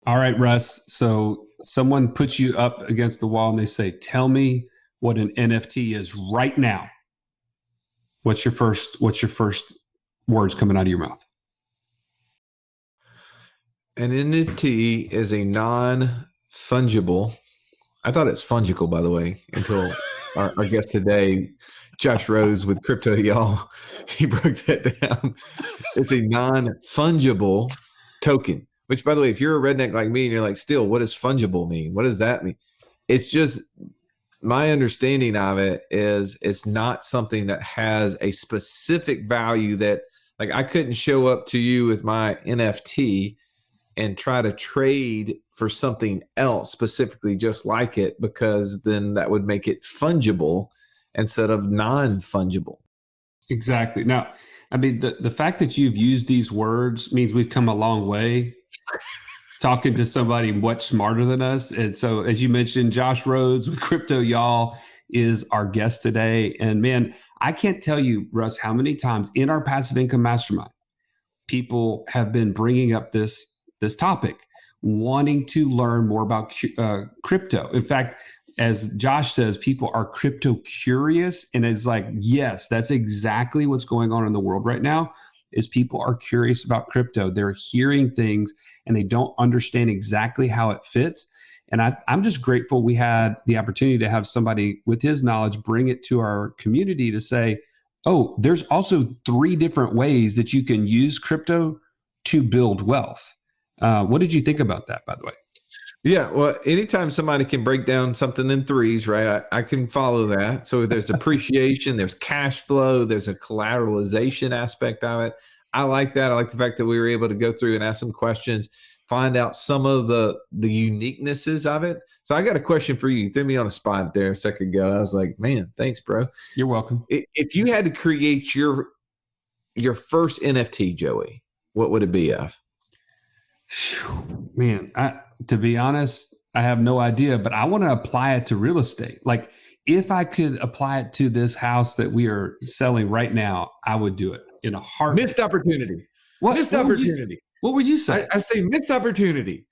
All right, Russ. So someone puts you up against the wall and they say, tell me what an NFT is right now. What's your first words coming out of your mouth? An NFT is a non-fungible. I thought it's fungible, by the way, until our guest today, Josh Rhodes with Crypto Y'all, he broke that down. It's a non-fungible token, which, by the way, if you're a redneck like me and you're like, still, what does fungible mean? What does that mean? It's just my understanding of it is it's not something that has a specific value that, like, I couldn't show up to you with my NFT and try to trade for something else specifically just like it, because then that would make it fungible instead of non-fungible. Exactly. Now, I mean, the fact that you've used these words means we've come a long way talking to somebody much smarter than us. And so, as you mentioned, Josh Rhodes with Crypto Y'all is our guest today. And man, I can't tell you, Russ, how many times in our passive income mastermind, people have been bringing up this topic, wanting to learn more about crypto. In fact, as Josh says, people are crypto curious. And it's like, yes, that's exactly what's going on in the world right now, is people are curious about crypto. They're hearing things and they don't understand exactly how it fits. And I'm just grateful we had the opportunity to have somebody with his knowledge bring it to our community to say, oh, there's also 3 different ways that you can use crypto to build wealth. What did you think about that, by the way? Yeah, well, anytime somebody can break down something in 3s, right, I can follow that. So there's appreciation, there's cash flow, there's a collateralization aspect of it. I like that. I like the fact that we were able to go through and ask some questions, find out some of the uniquenesses of it. So I got a question for you. You threw me on a spot there a second ago. I was like, man, thanks, bro. You're welcome. If you had to create your first NFT, Joey, what would it be of? Man, to be honest, I have no idea, but I want to apply it to real estate. Like, if I could apply it to this house that we are selling right now, I would do it in a heartbeat. Missed opportunity. What? Missed opportunity. What would you say? I say missed opportunity.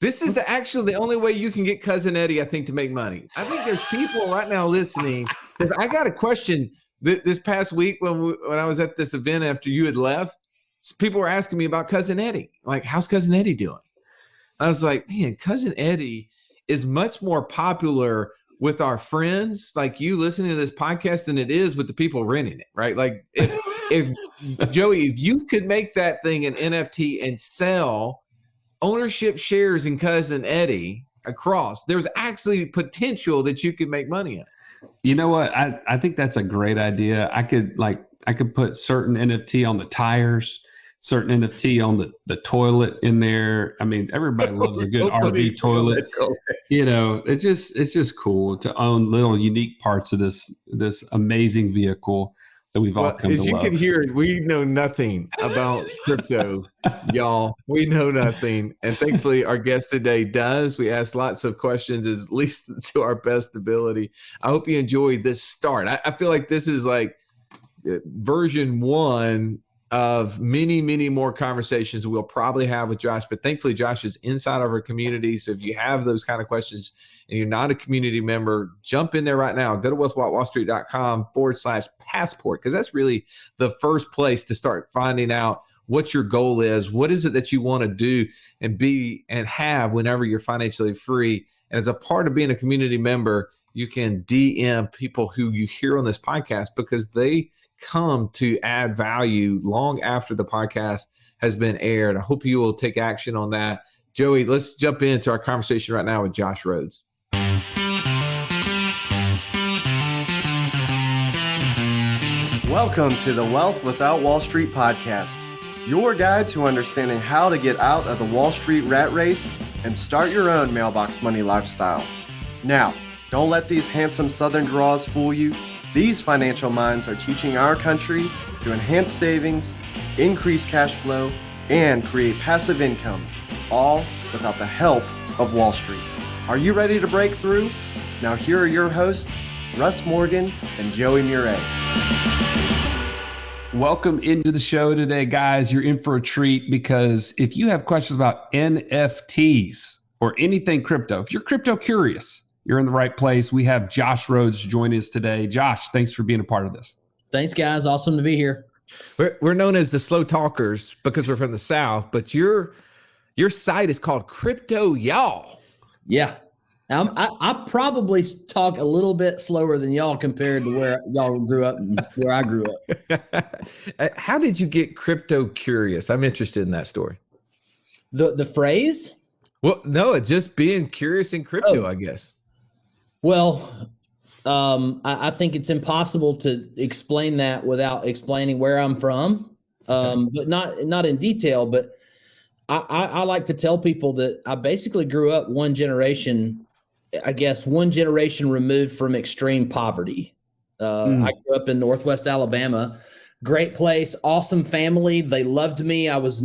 This is actually the only way you can get Cousin Eddie, I think, to make money. I think there's people right now listening, because I got a question this past week when I was at this event after you had left. People were asking me about Cousin Eddie. Like, how's Cousin Eddie doing? I was like, man, Cousin Eddie is much more popular with our friends like you listening to this podcast than it is with the people renting it, right? Like, if Joey, if you could make that thing an NFT and sell ownership shares in Cousin Eddie across, there's actually potential that you could make money in it. You know what? I think that's a great idea. I could put certain NFT on the tires, certain NFT on the toilet in there. I mean, everybody loves a good RV toilet. You know, it's just cool to own little unique parts of this amazing vehicle that we've all come to love. As you can hear, we know nothing about crypto, y'all. We know nothing. And thankfully, our guest today does. We asked lots of questions, at least to our best ability. I hope you enjoyed this start. I feel like this is like version 1 of many, many more conversations we'll probably have with Josh. But thankfully, Josh is inside of our community. So if you have those kind of questions and you're not a community member, jump in there right now. Go to wealthwithoutwallstreet.com/passport, because that's really the first place to start finding out what your goal is. What is it that you want to do and be and have whenever you're financially free? And as a part of being a community member, you can DM people who you hear on this podcast, because they come to add value long after the podcast has been aired. I hope you will take action on that. Joey, let's jump into our conversation right now with Josh Rhodes. Welcome to the Wealth Without Wall Street podcast, your guide to understanding how to get out of the Wall Street rat race and start your own mailbox money lifestyle. Now, don't let these handsome Southern draws fool you. These financial minds are teaching our country to enhance savings, increase cash flow, and create passive income, all without the help of Wall Street. Are you ready to break through? Now here are your hosts, Russ Morgan and Joey Murray. Welcome into the show today, guys. You're in for a treat because if you have questions about NFTs or anything crypto, if you're crypto curious, you're in the right place. We have Josh Rhodes joining us today. Josh, thanks for being a part of this. Thanks, guys. Awesome to be here. We're known as the slow talkers because we're from the South, but your site is called Crypto Y'all. Yeah. I probably talk a little bit slower than y'all compared to where y'all grew up and where I grew up. How did you get crypto curious? I'm interested in that story. The phrase? Well, no, it's just being curious in crypto, I guess. Well, I think it's impossible to explain that without explaining where I'm from, but not in detail. But I like to tell people that I basically grew up one generation removed from extreme poverty. I grew up in Northwest Alabama, great place, awesome family. They loved me. I was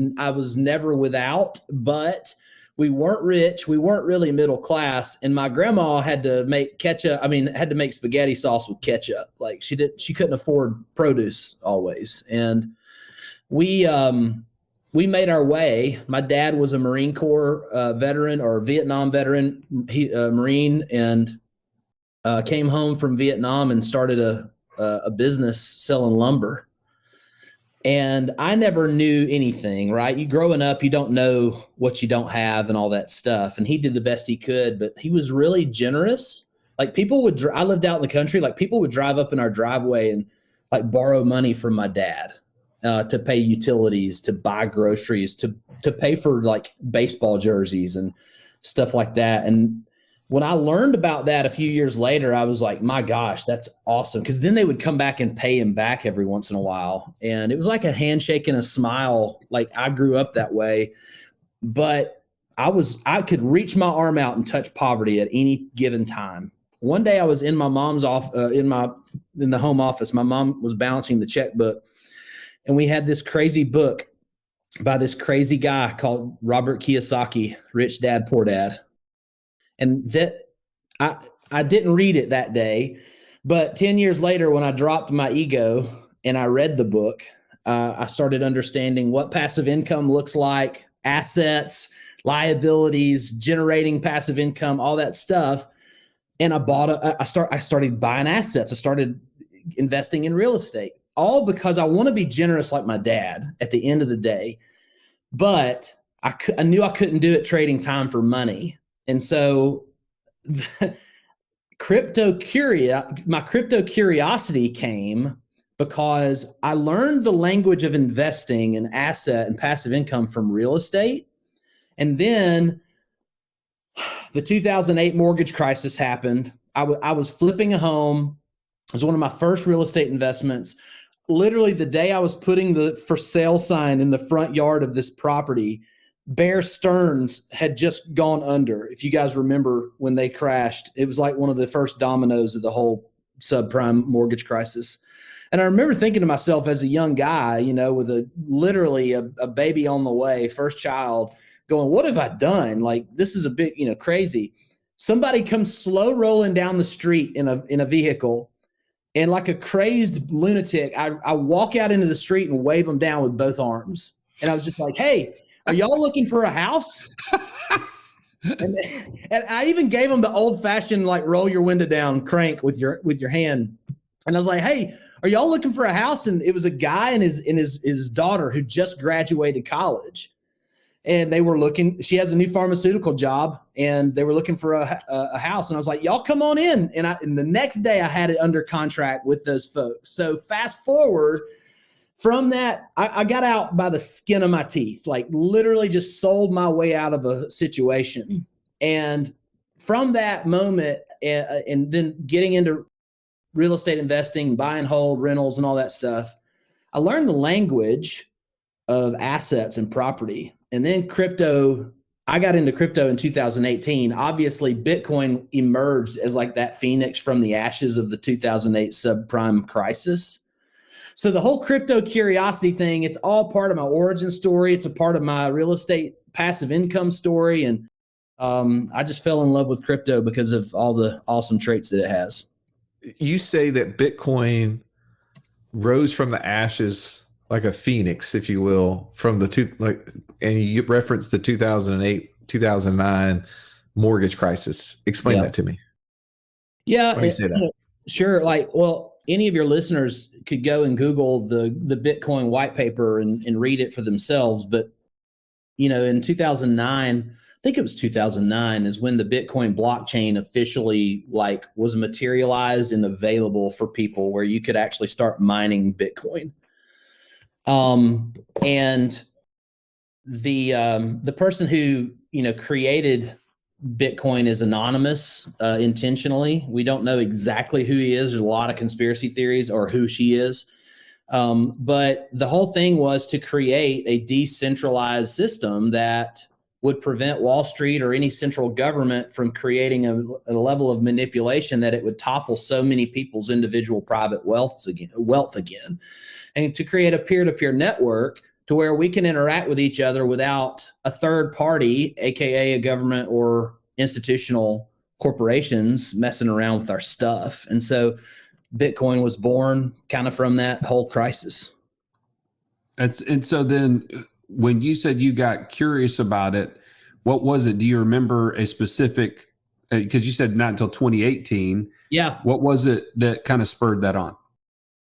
never without, but we weren't rich. We weren't really middle class. And my grandma had to make had to make spaghetti sauce with ketchup. Like she couldn't afford produce always. And we made our way. My dad was a Marine Corps veteran or Vietnam veteran, Marine, and came home from Vietnam and started a business selling lumber. And I never knew anything, right? You growing up, you don't know what you don't have and all that stuff. And he did the best he could, but he was really generous. Like people would, I lived out in the country, like people would drive up in our driveway and like borrow money from my dad. To pay utilities, to buy groceries, to pay for like baseball jerseys and stuff like that. And when I learned about that a few years later, I was like, my gosh, that's awesome. Because then they would come back and pay him back every once in a while. And it was like a handshake and a smile. Like I grew up that way, but I could reach my arm out and touch poverty at any given time. One day I was in my mom's in the home office. My mom was balancing the checkbook. And we had this crazy book by this crazy guy called Robert Kiyosaki, Rich Dad, Poor Dad. And that I didn't read it that day, but 10 years later, when I dropped my ego and I read the book, I started understanding what passive income looks like, assets, liabilities, generating passive income, all that stuff. And I started buying assets. I started investing in real estate. All because I want to be generous like my dad at the end of the day. But I knew I couldn't do it trading time for money. And so my crypto curiosity came because I learned the language of investing in asset and passive income from real estate. And then the 2008 mortgage crisis happened. I was flipping a home. It was one of my first real estate investments. Literally the day I was putting the for sale sign in the front yard of this property, Bear Stearns had just gone under. If you guys remember when they crashed, it was like one of the first dominoes of the whole subprime mortgage crisis. And I remember thinking to myself as a young guy, with literally a baby on the way, first child, going, what have I done? Like, this is a bit, crazy. Somebody comes slow rolling down the street in a vehicle. And like a crazed lunatic, I walk out into the street and wave them down with both arms. And I was just like, hey, are y'all looking for a house? and I even gave them the old fashioned, like roll your window down crank with your hand. And I was like, hey, are y'all looking for a house? And it was a guy and his daughter who just graduated college. And they were looking, she has a new pharmaceutical job and they were looking for a house. And I was like, y'all come on in. And the next day I had it under contract with those folks. So fast forward from that, I got out by the skin of my teeth, like literally just sold my way out of a situation. And from that moment and then getting into real estate investing, buy and hold, rentals and all that stuff, I learned the language of assets and property. And then I got into crypto in 2018. Obviously, Bitcoin emerged as like that phoenix from the ashes of the 2008 subprime crisis. So the whole crypto curiosity thing, it's all part of my origin story. It's a part of my real estate passive income story. And I just fell in love with crypto because of all the awesome traits that it has. You say that Bitcoin rose from the ashes like a phoenix, if you will, from and you referenced the 2008, 2009 mortgage crisis. Explain that to me. Yeah. Why do you say that? Sure. Like, well, any of your listeners could go and Google the Bitcoin white paper and read it for themselves. But, in 2009, I think it was 2009 is when the Bitcoin blockchain officially was materialized and available for people where you could actually start mining Bitcoin. And the person who, created Bitcoin is anonymous intentionally. We don't know exactly who he is. There's a lot of conspiracy theories or who she is. But the whole thing was to create a decentralized system that would prevent Wall Street or any central government from creating a level of manipulation that it would topple so many people's individual private wealth again, and to create a peer-to-peer network to where we can interact with each other without a third party, aka a government or institutional corporations, messing around with our stuff. And so Bitcoin was born kind of from that whole crisis. And so then when you said you got curious about it, what was it? Do you remember a specific, because you said not until 2018. Yeah. What was it that kind of spurred that on?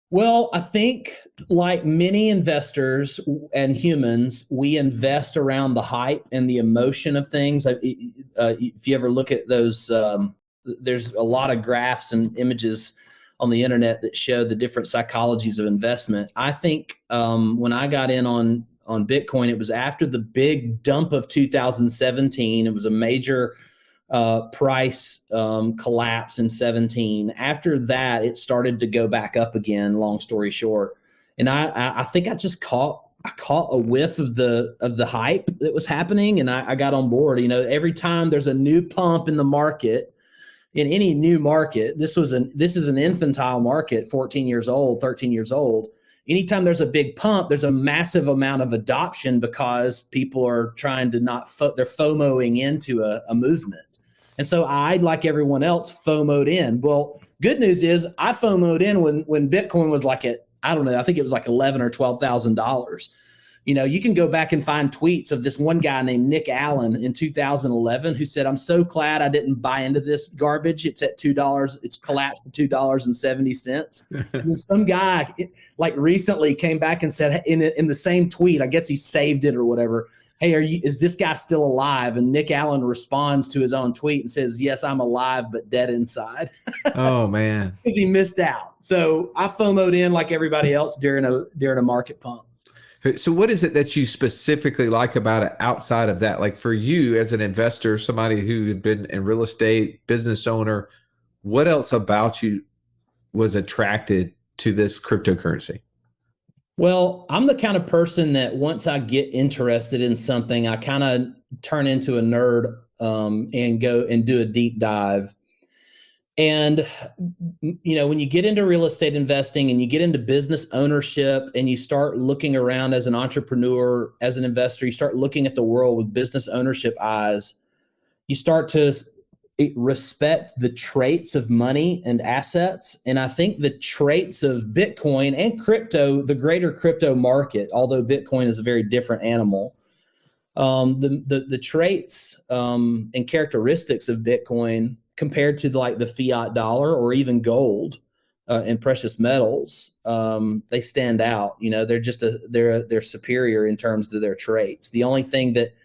Well, I think like many investors and humans, we invest around the hype and the emotion of things. If you ever look at those, there's a lot of graphs and images on the internet that show the different psychologies of investment. I think when I got in on Bitcoin, it was after the big dump of 2017. It was a major price collapse in 17. After that, it started to go back up again, long story short. And I think I caught a whiff of the hype that was happening, and I got on board. Every time there's a new pump in the market, in any new market, this is an infantile market, 14 years old, 13 years old. Anytime there's a big pump, there's a massive amount of adoption because people are trying to they're FOMOing into a movement. And so I, like everyone else, FOMO'd in. Well, good news is I FOMO'd in when Bitcoin was I think it was like $11,000 or $12,000. You can go back and find tweets of this one guy named Nick Allen in 2011 who said, "I'm so glad I didn't buy into this garbage. It's at $2. It's collapsed to $2.70. And then some guy recently came back and said in the same tweet, I guess he saved it or whatever, "Hey, is this guy still alive?" And Nick Allen responds to his own tweet and says, "Yes, I'm alive, but dead inside." Oh man. Because he missed out. So I FOMO'd in like everybody else during a market pump. So what is it that you specifically like about it outside of that? Like for you as an investor, somebody who had been in real estate, business owner, what else about you was attracted to this cryptocurrency? Well, I'm the kind of person that once I get interested in something, I kind of turn into a nerd and go and do a deep dive. And, when you get into real estate investing and you get into business ownership and you start looking around as an entrepreneur, as an investor, you start looking at the world with business ownership eyes, you start to respect the traits of money and assets. And I think the traits of Bitcoin and crypto, the greater crypto market, although Bitcoin is a very different animal, the traits and characteristics of Bitcoin compared to the fiat dollar or even gold and precious metals, they stand out. They're superior in terms of their traits. The only thing that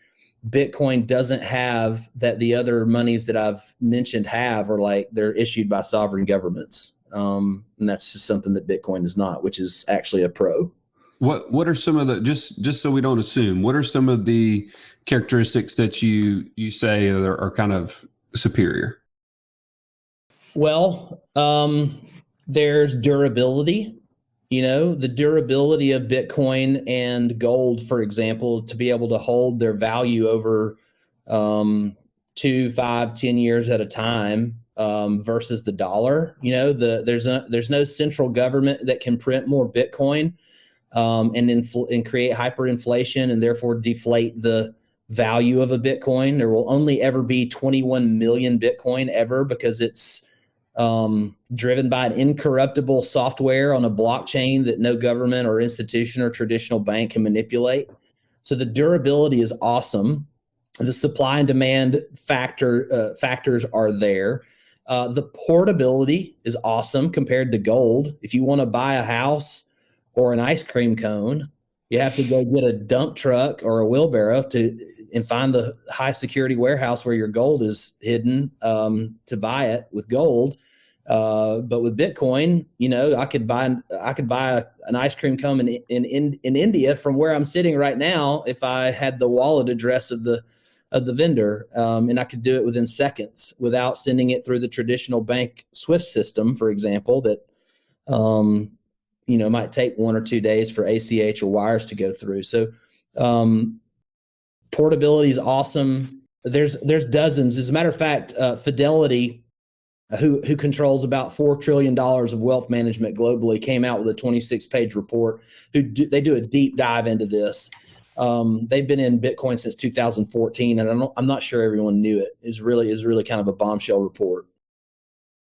Bitcoin doesn't have that the other monies that I've mentioned have are they're issued by sovereign governments. And that's just something that Bitcoin is not, which is actually a pro. What are some of the, just so we don't assume, what are some of the characteristics that you say are kind of superior? Well, there's durability. The durability of Bitcoin and gold, for example, to be able to hold their value over 2, 5, 10 years at a time versus the dollar. There's no central government that can print more Bitcoin and create hyperinflation and therefore deflate the value of a Bitcoin. There will only ever be 21 million Bitcoin ever because it's driven by an incorruptible software on a blockchain that no government or institution or traditional bank can manipulate. So the durability is awesome. The supply and demand factors are there. The portability is awesome compared to gold. If you want to buy a house or an ice cream cone, you have to go get a dump truck or a wheelbarrow and find the high security warehouse where your gold is hidden to buy it with gold. But with Bitcoin, I could buy an ice cream cone in India from where I'm sitting right now if I had the wallet address of the vendor, and I could do it within seconds without sending it through the traditional bank SWIFT system, for example, that might take 1 or 2 days for ACH or wires to go through. So portability is awesome. There's dozens. As a matter of fact, Fidelity, who controls about $4 trillion of wealth management globally, came out with a 26-page report. They do a deep dive into this. They've been in Bitcoin since 2014, and I'm not sure everyone knew it. Is really kind of a bombshell report.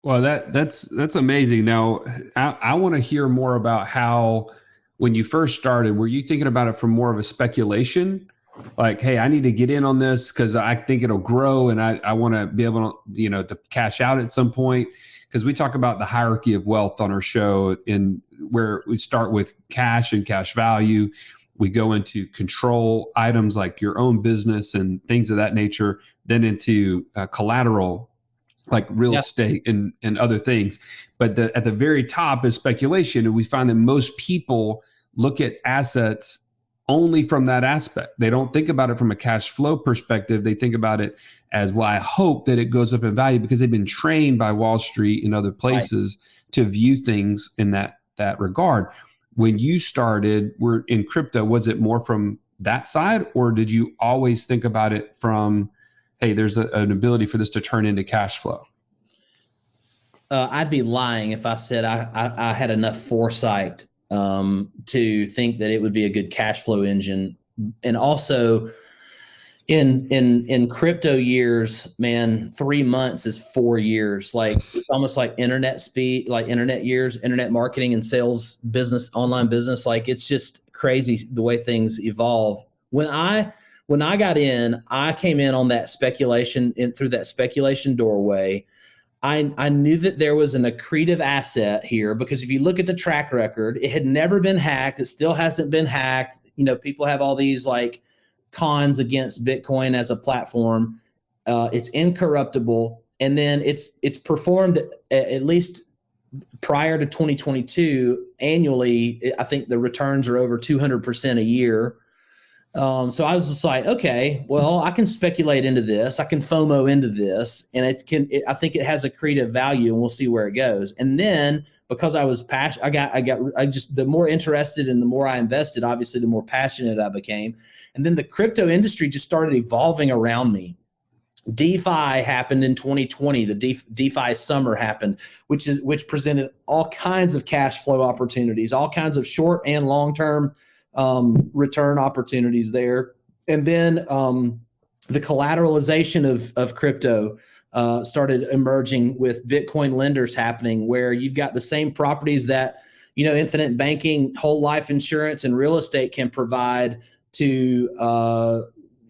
Well, that's amazing. Now, I want to hear more about how, when you first started, were you thinking about it from more of a speculation? Like, hey, I need to get in on this because I think it'll grow and I want to be able to, to cash out at some point. Because we talk about the hierarchy of wealth on our show, in where we start with cash and cash value. We go into control items like your own business and things of that nature, then into collateral, like real estate and other things. But at the very top is speculation. And we find that most people look at assets only from that aspect. They don't think about it from a cash flow perspective. They think about it as, well, I hope that it goes up in value, because they've been trained by Wall Street and other places to view things in that regard. When you started, were in crypto, was it more from that side, or did you always think about it from, hey, there's an ability for this to turn into cash flow? I'd be lying if I said I had enough foresight to think that it would be a good cash flow engine. And also in crypto years, man, 3 months is 4 years. Like, it's almost like internet speed, like internet years, internet marketing and sales business, online business. Like, it's just crazy the way things evolve. When I got in, I came in on that speculation, through that speculation doorway. I knew that there was an accretive asset here, because if you look at the track record, it had never been hacked. It still hasn't been hacked. People have all these like cons against Bitcoin as a platform. It's incorruptible. And then it's performed, at least prior to 2022, annually. I think the returns are over 200% a year. So I was just like, okay, well, I can speculate into this. I can FOMO into this, and I think it has accretive value, and we'll see where it goes. And then, because I was passionate, I just, the more interested and the more I invested, obviously, the more passionate I became. And then the crypto industry just started evolving around me. DeFi happened in 2020. The DeFi summer happened, which presented all kinds of cash flow opportunities, all kinds of short and long-term return opportunities there. And then the collateralization of crypto started emerging, with Bitcoin lenders happening, where you've got the same properties that, infinite banking, whole life insurance, and real estate can provide to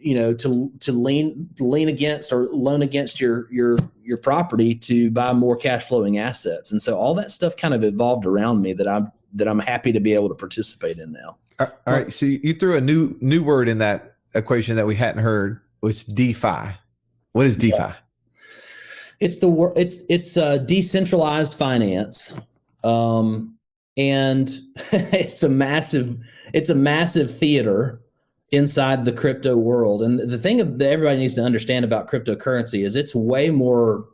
lean against or loan against your property to buy more cash flowing assets. And so all that stuff kind of evolved around me that I'm happy to be able to participate in now. All right. So you threw a new word in that equation that we hadn't heard, was DeFi. What is DeFi? Yeah. It's decentralized finance. And it's a massive theater inside the crypto world. And the thing that everybody needs to understand about cryptocurrency is it's way more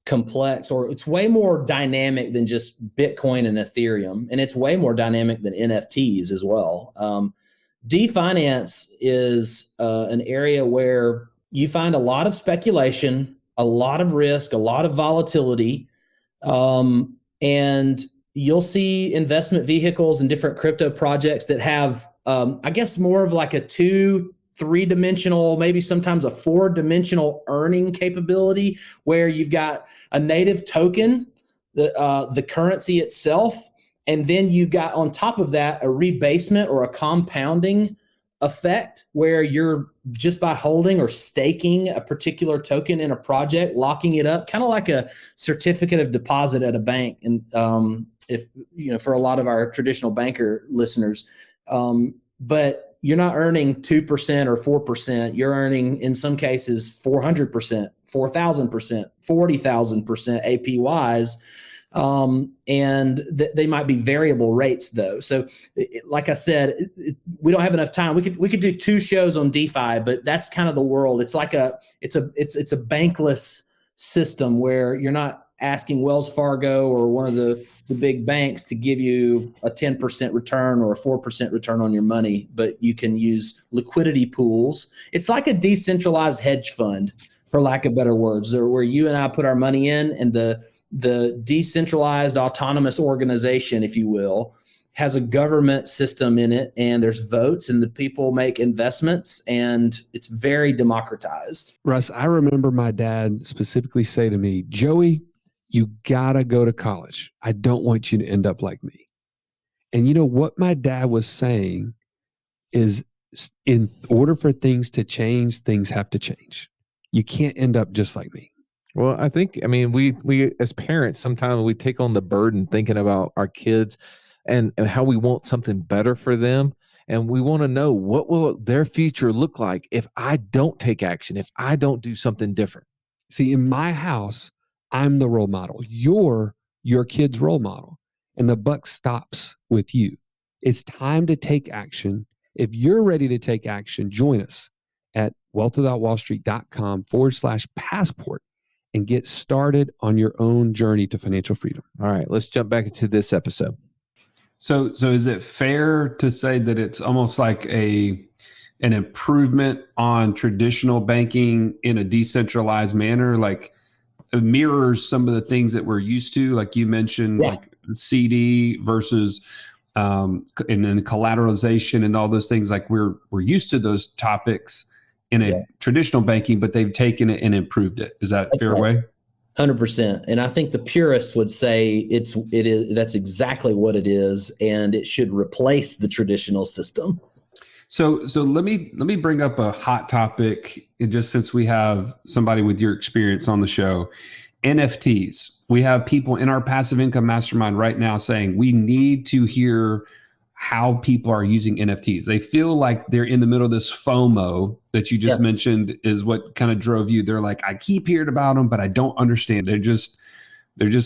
complex, or it's way more dynamic than just Bitcoin and Ethereum. And it's way more dynamic than NFTs as well. DeFinance is an area where you find a lot of speculation, a lot of risk, a lot of volatility. And you'll see investment vehicles and different crypto projects that have, I guess, more of like a 2-3-dimensional, maybe sometimes a 4-dimensional earning capability, where you've got a native token the currency itself. And then you got on top of that a rebasement or a compounding effect where you're just by holding or staking a particular token in a project, locking it up, kind of like a certificate of deposit at a bank. And if for a lot of our traditional banker listeners, but you're not earning 2% or 4%. You're earning, in some cases, 400%, 4,000%, 40,000% APYs. And they might be variable rates though. So like I said, we don't have enough time. We could do 2 shows on DeFi, but that's kind of the world. It's like it's a bankless system where you're not asking Wells Fargo or one of the big banks to give you a 10% return or a 4% return on your money, but you can use liquidity pools. It's like a decentralized hedge fund, for lack of better words, where you and I put our money in, and the decentralized autonomous organization, if you will, has a government system in it, and there's votes, and the people make investments, and it's very democratized. Russ, I remember my dad specifically say to me, Joey, you gotta go to college. I don't want you to end up like me. And you know what my dad was saying is, in order for things to change, things have to change. You can't end up just like me. Well, I mean, we as parents, sometimes we take on the burden thinking about our kids and how we want something better for them. And we want to know, what will their future look like if I don't take action, if I don't do something different? See, in my house, I'm the role model. You're your kid's role model. And the buck stops with you. It's time to take action. If you're ready to take action, join us at wealthwithoutwallstreet.com/passport and get started on your own journey to financial freedom. All right, let's jump back into this episode. So is it fair to say that it's almost like an improvement on traditional banking in a decentralized manner, like it mirrors some of the things that we're used to, like you mentioned, like CD versus and then collateralization and all those things? Like we're used to those topics in a traditional banking, but they've taken it and improved it. Is that a fair way? 100%. And I think the purists would say that's exactly what it is, and it should replace the traditional system. So let me bring up a hot topic, and just since we have somebody with your experience on the show, NFTs. We have people in our passive income mastermind right now saying we need to hear how people are using NFTs. They feel like they're in the middle of this FOMO that you just mentioned is what kind of drove you. They're like, I keep hearing about them, but I don't understand. They're just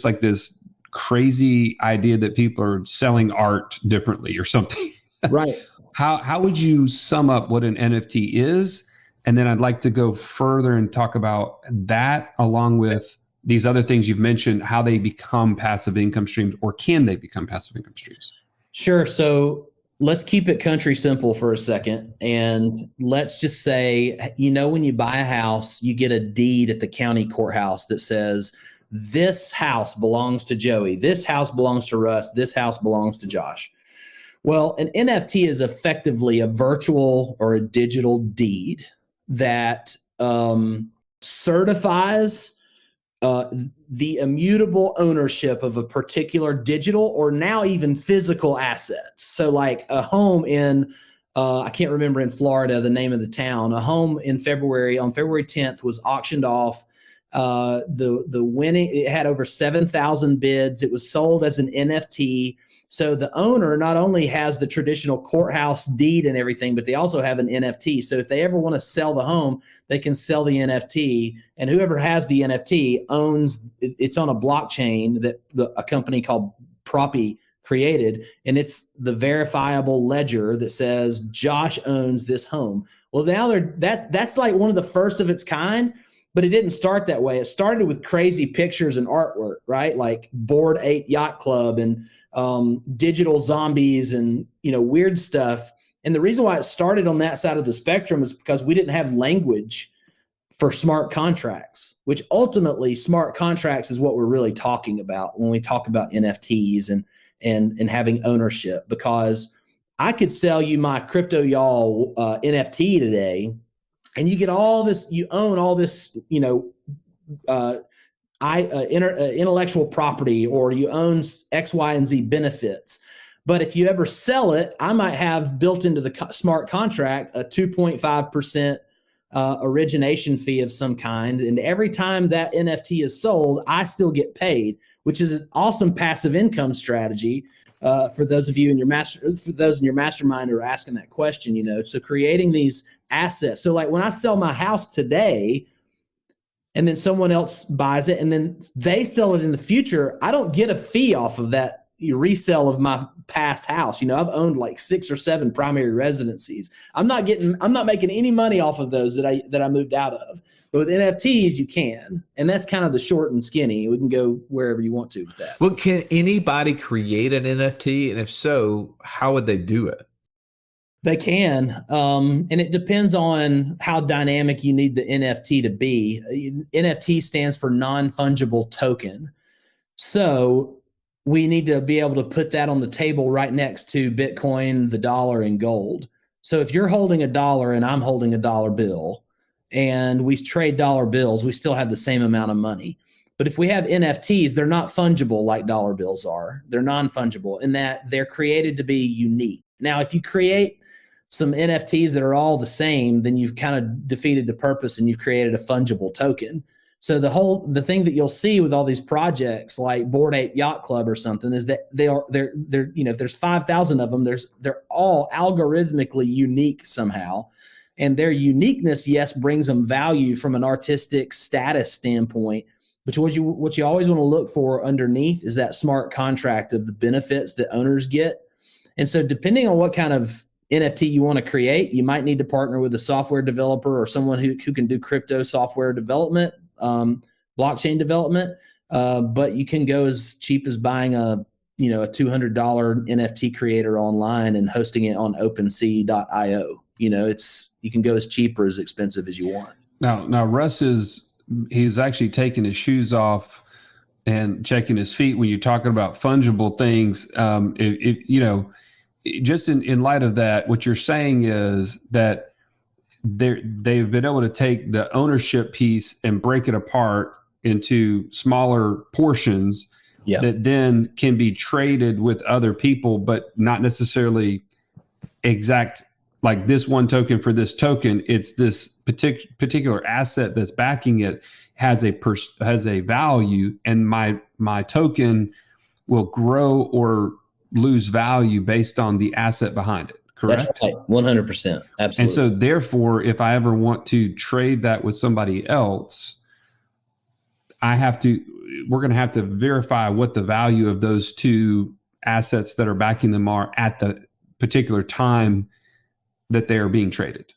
like this crazy idea that people are selling art differently or something. Right. How would you sum up what an NFT is? And then I'd like to go further and talk about that along with these other things you've mentioned, how they become passive income streams, or can they become passive income streams? Sure. So let's keep it country simple for a second. And let's just say, when you buy a house, you get a deed at the county courthouse that says, this house belongs to Joey. This house belongs to Russ. This house belongs to Josh. Well, an NFT is effectively a virtual or a digital deed that certifies the immutable ownership of a particular digital or now even physical assets. So like a home in, I can't remember in Florida, the name of the town, a home on February 10th was auctioned off. The winning, it had over 7,000 bids. It was sold as an NFT. So the owner not only has the traditional courthouse deed and everything, but they also have an NFT. So if they ever want to sell the home, they can sell the NFT, and whoever has the NFT owns, it's on a blockchain that a company called Proppy created, and it's the verifiable ledger that says Josh owns this home. Well, now that's like one of the first of its kind. But it didn't start that way. It started with crazy pictures and artwork, right? Like Bored Ape Yacht Club and digital zombies and weird stuff. And the reason why it started on that side of the spectrum is because we didn't have language for smart contracts, which ultimately smart contracts is what we're really talking about when we talk about NFTs and having ownership. Because I could sell you my Crypto Y'all NFT today, and you get all this, you own all this, intellectual property, or you own X, Y, and Z benefits. But if you ever sell it, I might have built into the smart contract a 2.5% origination fee of some kind. And every time that NFT is sold, I still get paid, which is an awesome passive income strategy for those of you in your mastermind who are asking that question. So creating these assets. So like when I sell my house today, and then someone else buys it, and then they sell it in the future, I don't get a fee off of that resale of my past house. I've owned like 6 or 7 primary residencies. I'm not making any money off of those that I moved out of. But with NFTs, you can. And that's kind of the short and skinny. We can go wherever you want to with that. Well, can anybody create an NFT? And if so, how would they do it? They can. And it depends on how dynamic you need the NFT to be. NFT stands for non-fungible token. So we need to be able to put that on the table right next to Bitcoin, the dollar, and gold. So if you're holding $1 and I'm holding a dollar bill and we trade dollar bills, we still have the same amount of money. But if we have NFTs, they're not fungible like dollar bills are. They're non-fungible in that they're created to be unique. Now, if you create some NFTs that are all the same, then you've kind of defeated the purpose and you've created a fungible token. So the thing that you'll see with all these projects like Bored Ape Yacht Club or something is that they're if there's 5,000 of them, they're all algorithmically unique somehow. And their uniqueness, yes, brings them value from an artistic status standpoint. But what you always want to look for underneath is that smart contract of the benefits that owners get. And so depending on what kind of NFT you want to create, you might need to partner with a software developer or someone who can do crypto software development, blockchain development. But you can go as cheap as buying a $200 NFT creator online and hosting it on OpenSea.io. You can go as cheap or as expensive as you want. Now Russ he's actually taking his shoes off and checking his feet when you're talking about fungible things. Just in light of that, what you're saying is that they've been able to take the ownership piece and break it apart into smaller portions that then can be traded with other people, but not necessarily exact like this one token for this token. It's this particular asset that's backing it has a value, and my token will grow or lose value based on the asset behind it. Correct? That's right. 100%. Absolutely. And so therefore, if I ever want to trade that with somebody else, we're going to have to verify what the value of those two assets that are backing them are at the particular time that they are being traded.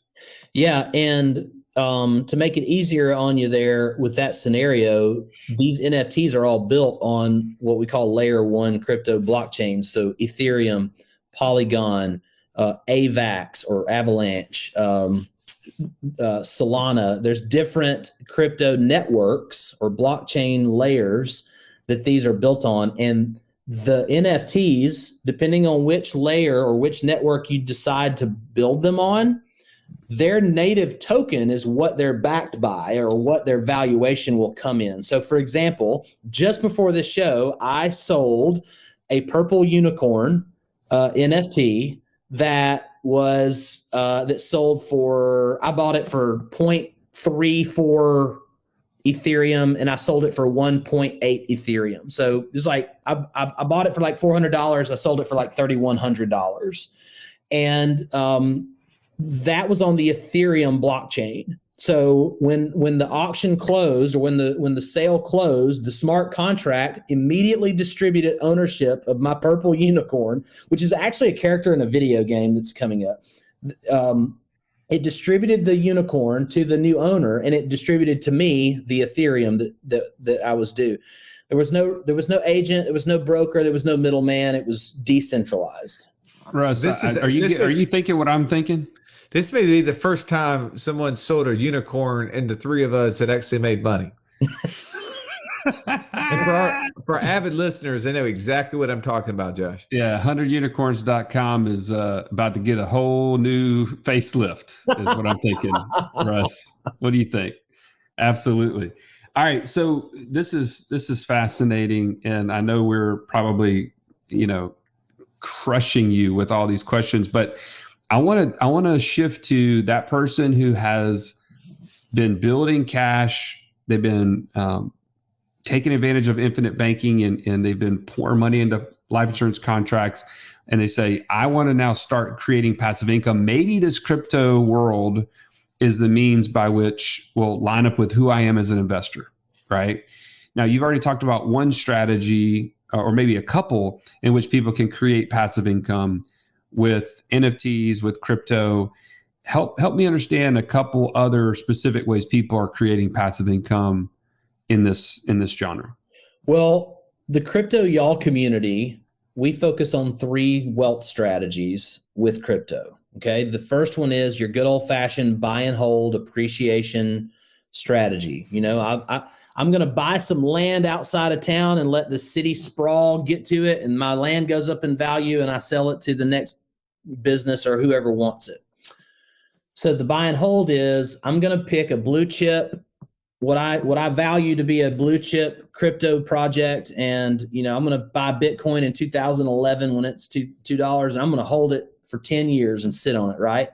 Yeah. And to make it easier on you there with that scenario, these NFTs are all built on what we call layer 1 crypto blockchains. So Ethereum, Polygon, AVAX or Avalanche, Solana. There's different crypto networks or blockchain layers that these are built on. And the NFTs, depending on which layer or which network you decide to build them on, their native token is what they're backed by or what their valuation will come in. So for example, just before this show, I sold a purple unicorn NFT that sold for, I bought it for 0.34 Ethereum and I sold it for 1.8 Ethereum. So it's like, I bought it for like $400. I sold it for like $3,100. And that was on the Ethereum blockchain. So when the auction closed, or when the sale closed, the smart contract immediately distributed ownership of my purple unicorn, which is actually a character in a video game that's coming up. It distributed the unicorn to the new owner, and it distributed to me the Ethereum that I was due. There was no agent, there was no broker, there was no middleman. It was decentralized. Russ, are you thinking what I'm thinking? This may be the first time someone sold a unicorn and the three of us had actually made money. And for our avid listeners, they know exactly what I'm talking about, Josh. Yeah, 100unicorns.com is about to get a whole new facelift, is what I'm thinking. Russ, what do you think? Absolutely. All right. So this is fascinating. And I know we're probably, crushing you with all these questions, but I want to shift to that person who has been building cash. They've been taking advantage of infinite banking and they've been pouring money into life insurance contracts. And they say, I want to now start creating passive income. Maybe this crypto world is the means by which will line up with who I am as an investor, right? Now, you've already talked about one strategy or maybe a couple in which people can create passive income with NFTs, with crypto. Help me understand a couple other specific ways people are creating passive income in this genre. Well, the crypto y'all community, we focus on 3 wealth strategies with crypto. Okay. The first one is your good old fashioned buy and hold appreciation strategy. I'm going to buy some land outside of town and let the city sprawl get to it. And my land goes up in value and I sell it to the next business or whoever wants it. So the buy and hold is I'm going to pick a blue chip, what I value to be a blue chip crypto project. And, I'm going to buy Bitcoin in 2011 when it's $2 and I'm going to hold it for 10 years and sit on it. Right.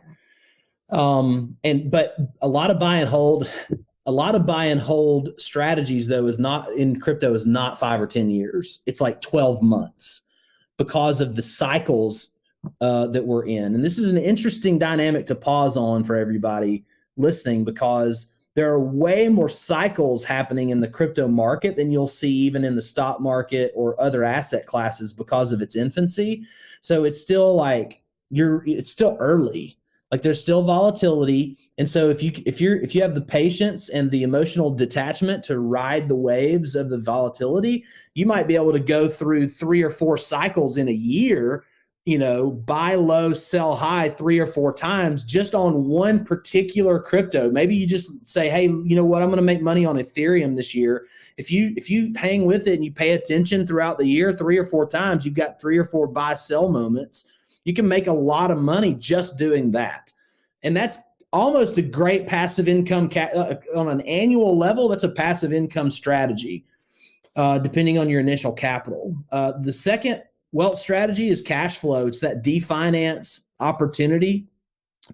But a lot of buy and hold strategies though is not in crypto is not 5 or 10 years. It's like 12 months because of the cycles that we're in. And this is an interesting dynamic to pause on for everybody listening, because there are way more cycles happening in the crypto market than you'll see even in the stock market or other asset classes because of its infancy. So it's still it's still early. Like there's still volatility. And so if you have the patience and the emotional detachment to ride the waves of the volatility, you might be able to go through 3 or 4 cycles in a year, buy low, sell high 3 or 4 times just on one particular crypto. Maybe you just say, hey, you know what? I'm going to make money on Ethereum this year. If you hang with it and you pay attention throughout the year 3 or 4 times, you've got 3 or 4 buy sell moments. You can make a lot of money just doing that. And that's almost a great passive income on an annual level. That's a passive income strategy, depending on your initial capital. The second wealth strategy is cash flow. It's that definance opportunity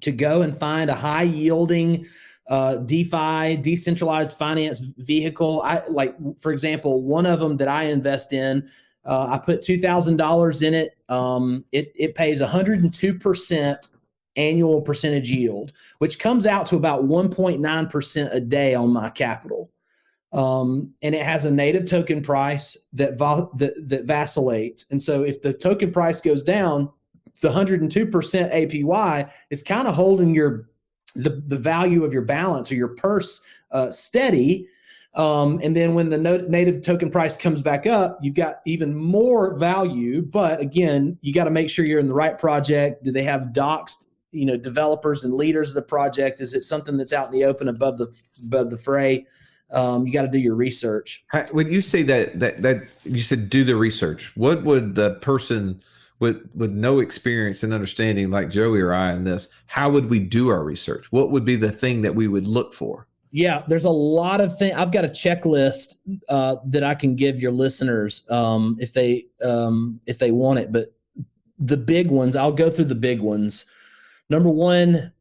to go and find a high yielding DeFi, decentralized finance vehicle. For example, one of them that I invest in, I put $2,000 in it. It pays 102% annual percentage yield, which comes out to about 1.9% a day on my capital. And it has a native token price that vacillates. And so if the token price goes down, the 102% APY is kind of holding the value of your balance or your purse steady. And then when the native token price comes back up, you've got even more value. But again, you got to make sure you're in the right project. Do they have doxed, developers and leaders of the project? Is it something that's out in the open above the fray? You got to do your research. When you say that you said do the research, what would the person with no experience and understanding like Joey or I in this, how would we do our research? What would be the thing that we would look for? Yeah, there's a lot of things. I've got a checklist that I can give your listeners if they want it. But the big ones, I'll go through the big ones. Number one,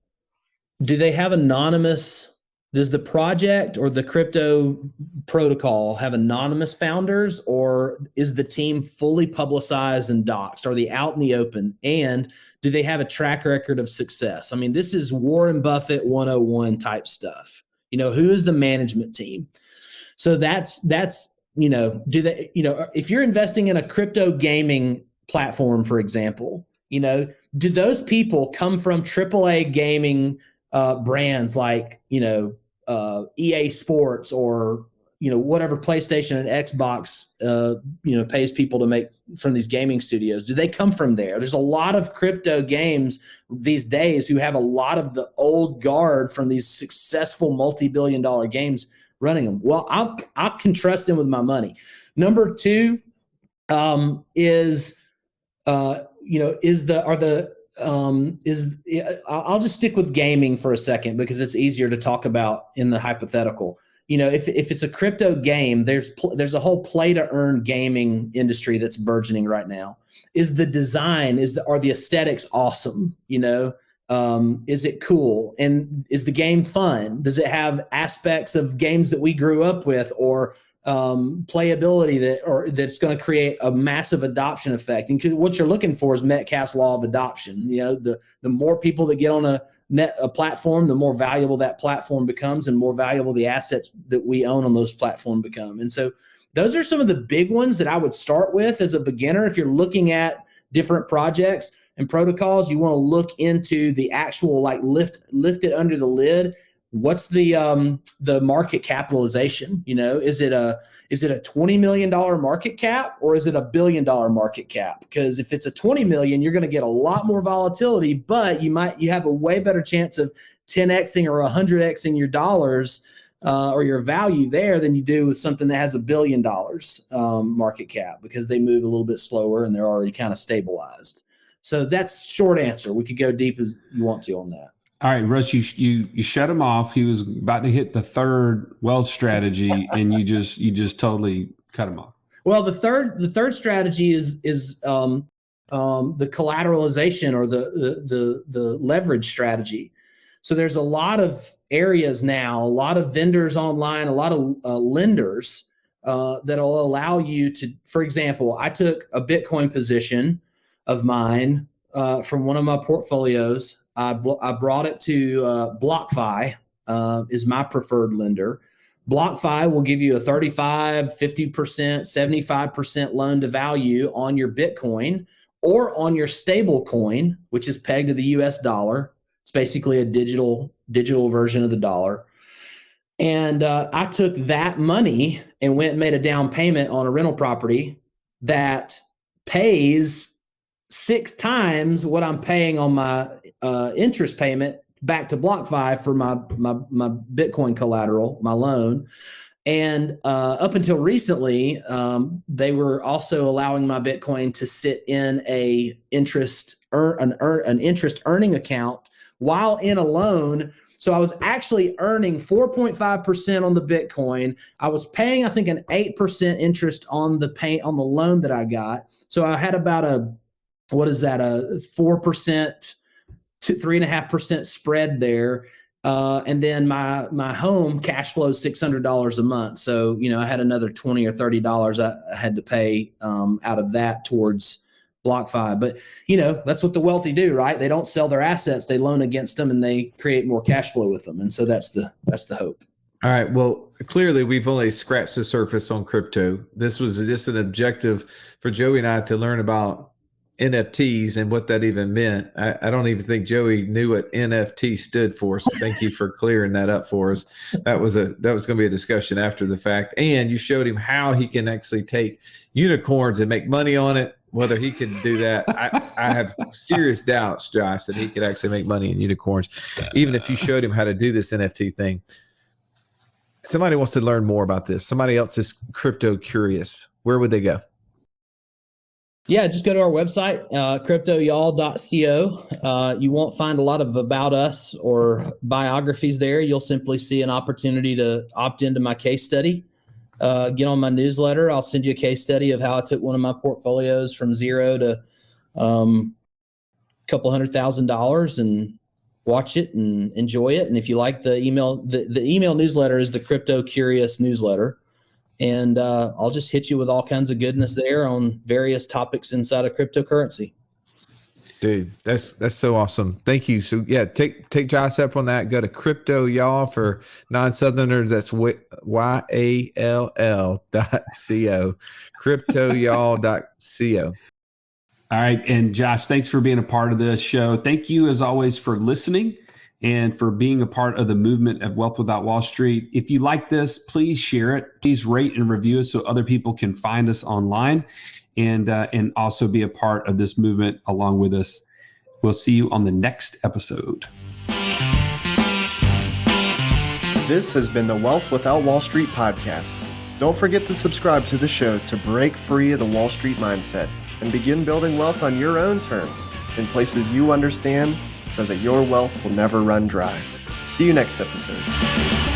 do they have anonymous? Does the project or the crypto protocol have anonymous founders, or is the team fully publicized and doxed? Are they out in the open? And do they have a track record of success? I mean, this is Warren Buffett 101 type stuff. Who is the management team? So that's, do they, if you're investing in a crypto gaming platform, for example, do those people come from AAA gaming brands like, EA Sports or, whatever PlayStation and Xbox, pays people to make from these gaming studios? Do they come from there? There's a lot of crypto games these days who have a lot of the old guard from these successful multi-billion-dollar games running them. Well, I can trust them with my money. Number two I'll just stick with gaming for a second because it's easier to talk about in the hypothetical. if it's a crypto game, there's a whole play to earn gaming industry that's burgeoning right now. Is the design, are the aesthetics awesome? Is it cool? And is the game fun? Does it have aspects of games that we grew up with, or playability that's going to create a massive adoption effect? And what you're looking for is Metcalfe's law of adoption. The more people that get on a platform, the more valuable that platform becomes, and more valuable the assets that we own on those platforms become. And so those are some of the big ones that I would start with as a beginner. If you're looking at different projects and protocols, you want to look into the actual, like, lift it under the lid. What's the market capitalization? Is it a $20 million market cap, or is it a $1 billion market cap? Because if it's a 20 million, you're going to get a lot more volatility, but you have a way better chance of 10xing or 100xing your dollars or your value there than you do with something that has $1 billion market cap, because they move a little bit slower and they're already kind of stabilized. So that's short answer. We could go deep as you want to on that. All right, Russ, you shut him off. He was about to hit the third wealth strategy, and you just totally cut him off. Well, the third strategy is the collateralization, or the leverage strategy. So there's a lot of areas now, a lot of vendors online, a lot of lenders that'll allow you to. For example, I took a Bitcoin position of mine from one of my portfolios. I brought it to BlockFi, is my preferred lender. BlockFi will give you a 35, 50%, 75% loan to value on your Bitcoin, or on your stable coin, which is pegged to the US dollar. It's basically a digital version of the dollar. And I took that money and went and made a down payment on a rental property that pays 6 times what I'm paying on my interest payment back to BlockFi for my Bitcoin collateral, my loan. And up until recently, they were also allowing my Bitcoin to sit in an interest earning account while in a loan. So I was actually earning 4.5% on the Bitcoin. I was paying, I think, an 8% interest on the loan that I got. So I had about a 4% to 3.5% spread there. And then my home cash flows $600 a month. So, I had another $20 or $30 I had to pay out of that towards BlockFi. But, that's what the wealthy do, right? They don't sell their assets. They loan against them, and they create more cash flow with them. And so that's the hope. All right. Well, clearly we've only scratched the surface on crypto. This was just an objective for Joey and I to learn about NFTs and what that even meant. I don't even think Joey knew what NFT stood for. So thank you for clearing that up for us. That was going to be a discussion after the fact. And you showed him how he can actually take unicorns and make money on it. Whether he can do that, I have serious doubts, Josh, that he could actually make money in unicorns, even if you showed him how to do this NFT thing. Somebody wants to learn more about this. Somebody else is crypto curious. Where would they go? Yeah, just go to our website, cryptoyall.co. You won't find a lot of about us or biographies there. You'll simply see an opportunity to opt into my case study. Get on my newsletter. I'll send you a case study of how I took one of my portfolios from zero to a couple $100,000 and watch it and enjoy it. And if you like the email, the email newsletter is the Crypto Curious newsletter. And I'll just hit you with all kinds of goodness there on various topics inside of cryptocurrency. Dude, that's so awesome. Thank you. So yeah, take Josh up on that. Go to Crypto Y'all for non-Southerners. That's YALL.co. CryptoYall.co. All right. And Josh, thanks for being a part of this show. Thank you as always for listening and for being a part of the movement of Wealth Without Wall Street. If you like this, please share it. Please rate and review us so other people can find us online and also be a part of this movement along with us. We'll see you on the next episode. This has been the Wealth Without Wall Street podcast. Don't forget to subscribe to the show to break free of the Wall Street mindset and begin building wealth on your own terms in places you understand so that your wealth will never run dry. See you next episode.